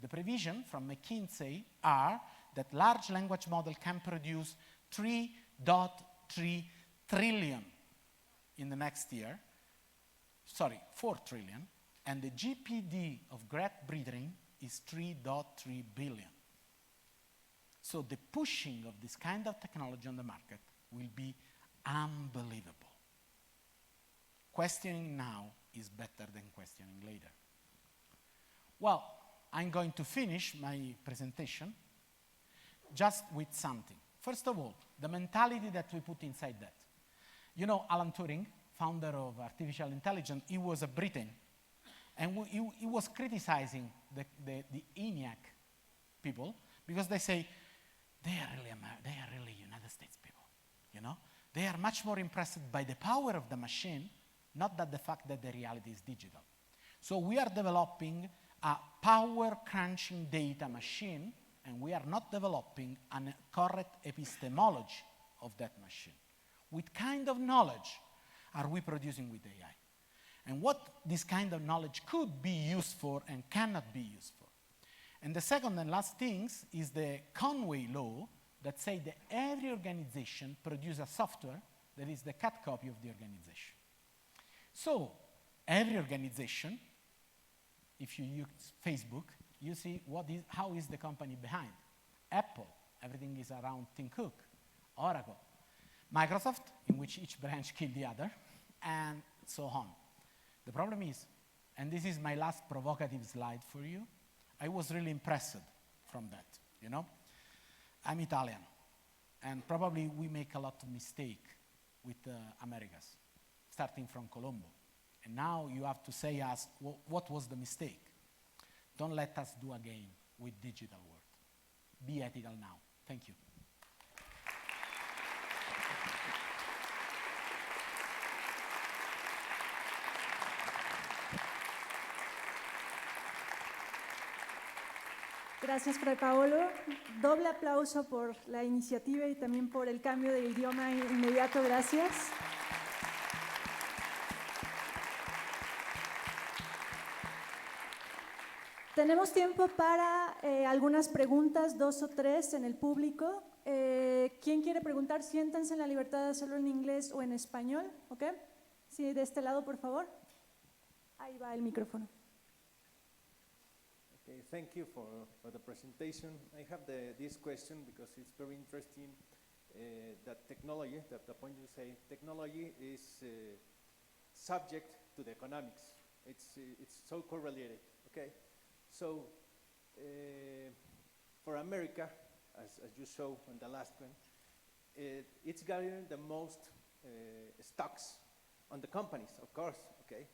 The prevision from McKinsey are that large language model can produce 3.3 trillion in the next year. Sorry, 4 trillion. And the GDP of Great Britain is 3.3 billion. So the pushing of this kind of technology on the market will be unbelievable. questioning now is better than questioning later. Well, I'm going to finish my presentation just with something. First of all, the mentality that we put inside that. You know, Alan Turing, founder of artificial intelligence, he was a Briton, and he was criticizing the ENIAC people because they say, they are really United States people, you know? They are much more impressed by the power of the machine, not that the fact that the reality is digital. So we are developing a power crunching data machine, and we are not developing a correct epistemology of that machine. What kind of knowledge are we producing with AI? And what this kind of knowledge could be used for and cannot be used for. And the second and last thing is the Conway law that says that every organization produces a software that is the cut copy of the organization. So every organization, if you use Facebook, you see how is the company behind. Apple, everything is around Tim Cook. Oracle. Microsoft, in which each branch killed the other, and so on. The problem is, and this is my last provocative slide for you, I was really impressed from that, you know? I'm Italian, and probably we make a lot of mistake with Americas, starting from Colombo. And now you have to say us, what was the mistake? Don't let us do again with digital world. Be ethical now. Thank you. Gracias, Fray Paolo. Doble aplauso por la iniciativa y también por el cambio de idioma inmediato. Gracias. Tenemos tiempo para algunas preguntas, 2 o 3 en el público. ¿Quién quiere preguntar? Siéntense en la libertad de hacerlo en inglés o en español. ¿Ok? Sí, de este lado, por favor. Ahí va el micrófono. Okay, thank you for the presentation. I have this question because it's very interesting that technology, the point you say, technology is subject to the economics. It's so correlated, okay? So for America, as you saw on the last one, it's gathering the most stocks on the companies, of course, okay?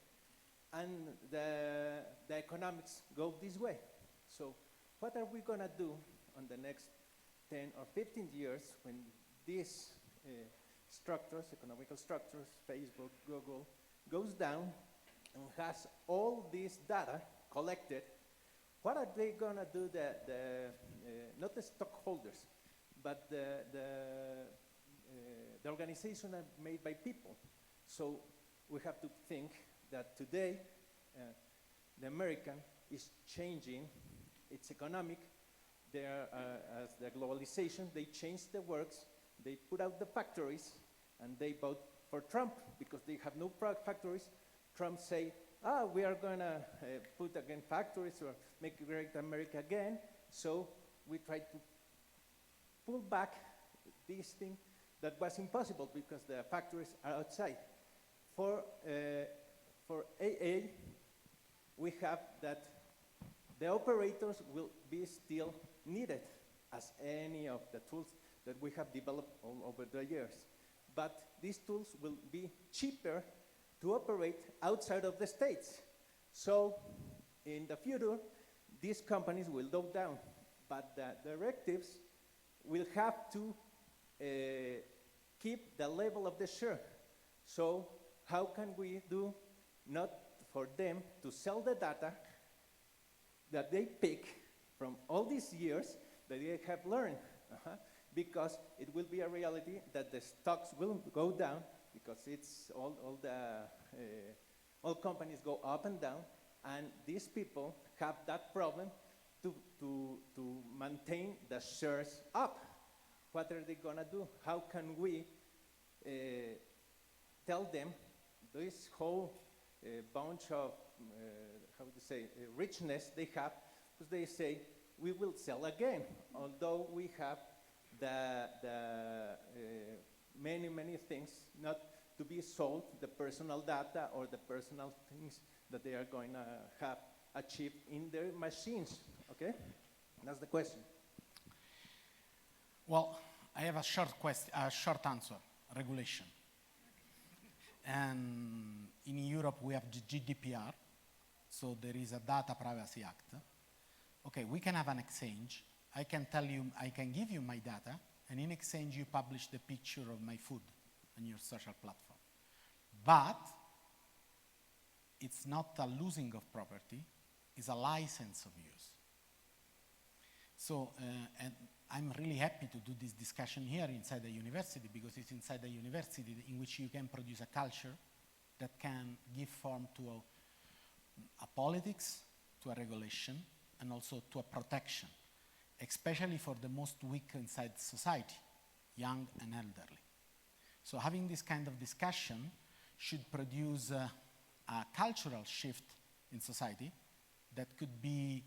And the economics go this way. So what are we gonna do on the next 10 or 15 years when these structures, economical structures, Facebook, Google, goes down and has all this data collected? What are they gonna do, not the stockholders, but the organization are made by people? So we have to think that today the American is changing its economic. As the globalization, they changed the works, they put out the factories, and they vote for Trump because they have no factories. Trump say, we are gonna put again factories or make great America again. So we try to pull back this thing that was impossible because the factories are outside. For AA, we have that the operators will be still needed as any of the tools that we have developed all over the years. But these tools will be cheaper to operate outside of the States. So in the future, these companies will go down, but the directives will have to keep the level of the share. So how can we do not for them to sell the data that they pick from all these years that they have learned? Because it will be a reality that the stocks will go down because it's all companies go up and down, and these people have that problem to maintain the shares up. What are they gonna do? How can we tell them this whole bunch of, richness they have, because they say, we will sell again, although we have the many things not to be sold the personal data or the personal things that they are going to have achieved in their machines, okay? That's the question. Well, I have a short answer, regulation. And in Europe, we have the GDPR, so there is a Data Privacy Act. Okay, we can have an exchange. I can tell you, I can give you my data, and in exchange, you publish the picture of my food on your social platform. But it's not a losing of property, it's a license of use. So, and I'm really happy to do this discussion here inside the university, because it's inside the university in which you can produce a culture that can give form to a politics, to a regulation, and also to a protection, especially for the most weak inside society, young and elderly. So having this kind of discussion should produce a cultural shift in society that could be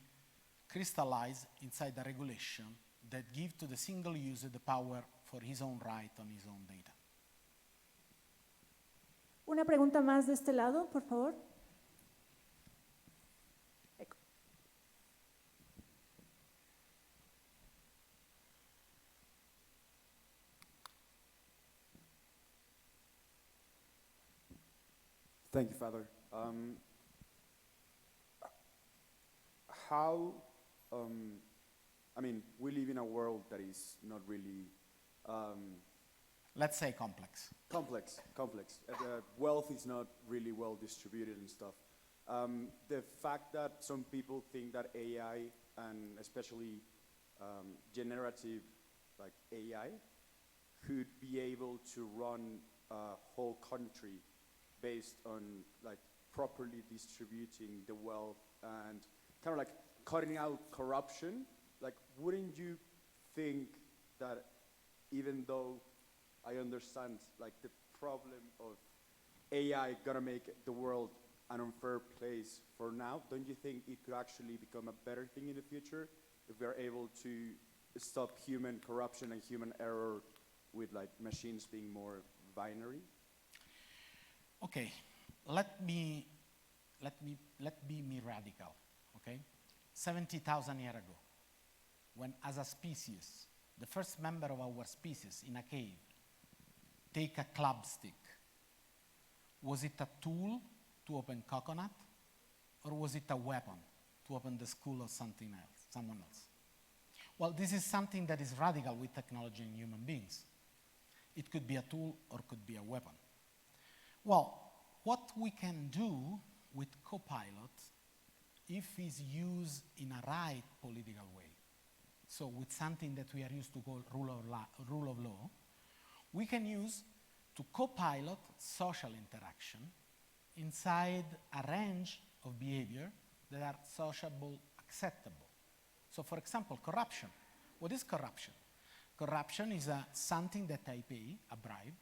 crystallized inside the regulation that give to the single user the power for his own right on his own data. Una pregunta más de este lado, por favor. Thank you, Father. I mean, we live in a world that is not really Let's say complex. complex. Wealth is not really well distributed and stuff. The fact that some people think that AI, and especially generative like AI, could be able to run a whole country based on like properly distributing the wealth and kind of like cutting out corruption, like wouldn't you think that even though I understand like the problem of AI gonna make the world an unfair place for now, don't you think it could actually become a better thing in the future if we're able to stop human corruption and human error with like machines being more binary? Okay, let me be radical, okay? 70,000 years ago, when as a species, the first member of our species in a cave take a club stick, was it a tool to open coconut, or was it a weapon to open the school of someone else? Well, this is something that is radical with technology and human beings. It could be a tool or could be a weapon. Well, what we can do with Copilot, if it's used in a right political way, so with something that we are used to call rule of law, we can use to Copilot social interaction inside a range of behavior that are sociable, acceptable. So for example, corruption. What is corruption? Corruption is something that I pay, a bribe,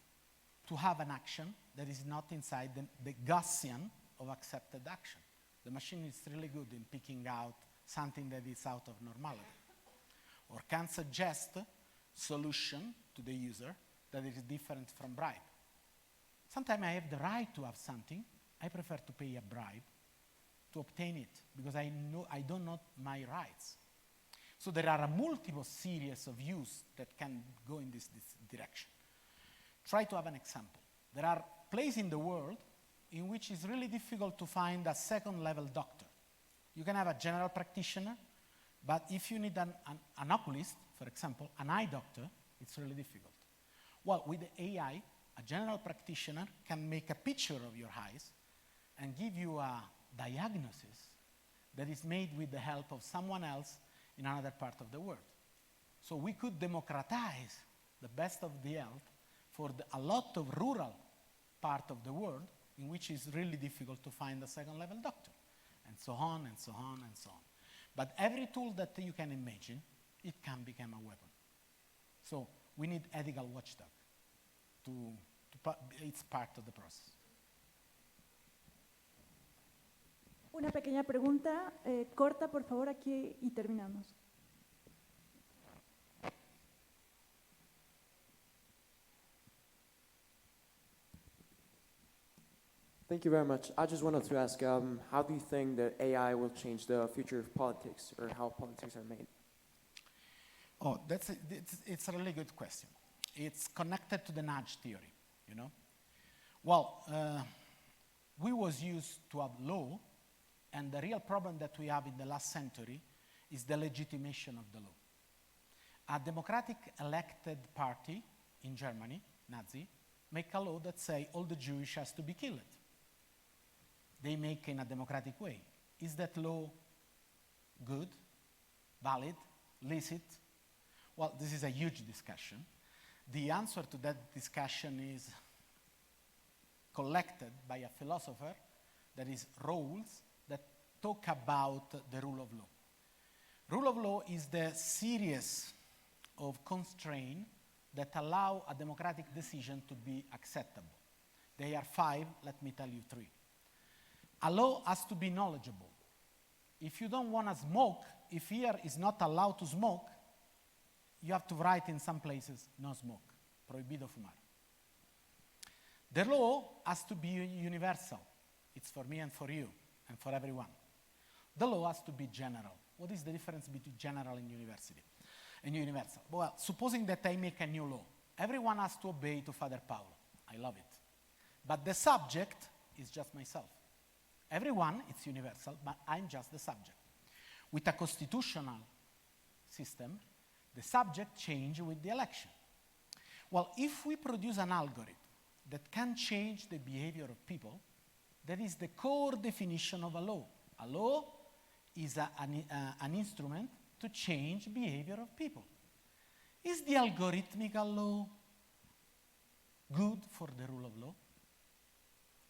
to have an action that is not inside the Gaussian of accepted action. The machine is really good in picking out something that is out of normality, or can suggest solution to the user that is different from bribe. Sometimes I have the right to have something. I prefer to pay a bribe to obtain it because I don't know my rights. So there are a multiple series of use that can go in this direction. Try to have an example. There are places in the world in which it's really difficult to find a second-level doctor. You can have a general practitioner, but if you need an oculist, for example, an eye doctor, it's really difficult. Well, with the AI, a general practitioner can make a picture of your eyes and give you a diagnosis that is made with the help of someone else in another part of the world. So we could democratize the best of the health for a lot of rural part of the world in which it's really difficult to find a second-level doctor, and so on, and so on, and so on. But every tool that you can imagine, it can become a weapon. So we need ethical watchdog. It's part of the process. Una pequeña pregunta corta, por favor, aquí y terminamos. Thank you very much. I just wanted to ask, how do you think that AI will change the future of politics, or how politics are made? Oh, it's a really good question. It's connected to the nudge theory, you know? Well, we was used to have law, and the real problem that we have in the last century is the legitimation of the law. A democratic elected party in Germany, Nazi, make a law that say all the Jewish has to be killed. They make in a democratic way. Is that law good, valid, licit? Well, this is a huge discussion. The answer to that discussion is collected by a philosopher that is Rawls, that talk about the rule of law. Rule of law is the series of constraints that allow a democratic decision to be acceptable. They are 5, let me tell you 3. A law has to be knowledgeable. If you don't want to smoke, if here is not allowed to smoke, you have to write in some places, no smoke, prohibido fumar. The law has to be universal. It's for me and for you and for everyone. The law has to be general. What is the difference between general and universal? Well, supposing that I make a new law, everyone has to obey to Father Paolo. I love it. But the subject is just myself. Everyone, it's universal, but I'm just the subject. With a constitutional system, the subject changes with the election. Well, if we produce an algorithm that can change the behavior of people, that is the core definition of a law. A law is an instrument to change behavior of people. Is the algorithmical law good for the rule of law?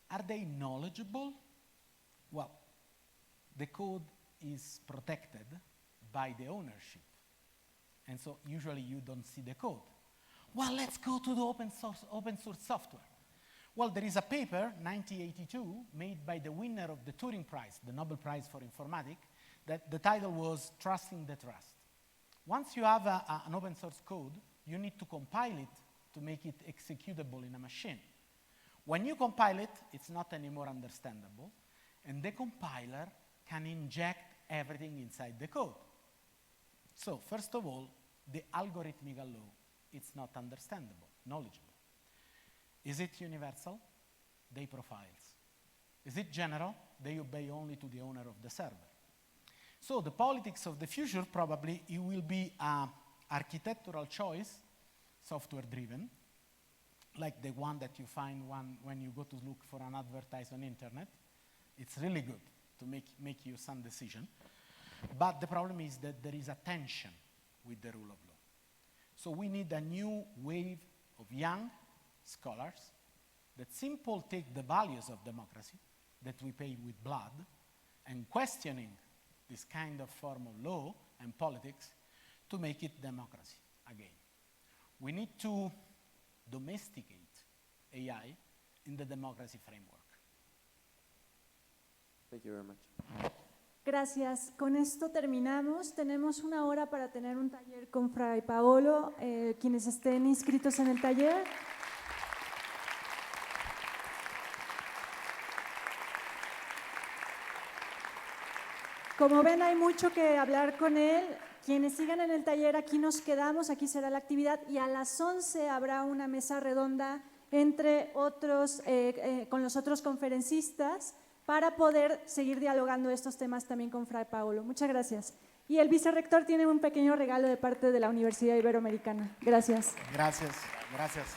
Are they knowledgeable? Well, the code is protected by the ownership. And so usually you don't see the code. Well, let's go to the open source software. Well, there is a paper, 1982, made by the winner of the Turing Prize, the Nobel Prize for Informatics, that the title was Trusting the Trust. Once you have an open source code, you need to compile it to make it executable in a machine. When you compile it, it's not anymore understandable, and the compiler can inject everything inside the code. So, first of all, the algorithmical law, it's not understandable, knowledgeable. Is it universal? They profiles. Is it general? They obey only to the owner of the server. So the politics of the future probably it will be an architectural choice, software-driven, like the one that you find when you go to look for an advertise on internet. It's really good to make you some decision. But the problem is that there is a tension with the rule of law. So we need a new wave of young scholars that simply take the values of democracy that we pay with blood and questioning this kind of form of law and politics to make it democracy again. We need to domesticate AI in the democracy framework. Thank you very much. Gracias. Con esto terminamos. Tenemos 1 hora para tener un taller con Fray Paolo. Quienes estén inscritos en el taller. Como ven, hay mucho que hablar con él. Quienes sigan en el taller, aquí nos quedamos, aquí será la actividad y a las 11 habrá una mesa redonda entre otros, con los otros conferencistas para poder seguir dialogando estos temas también con Fray Paolo. Muchas gracias. Y el vicerrector tiene un pequeño regalo de parte de la Universidad Iberoamericana. Gracias. Gracias. Gracias.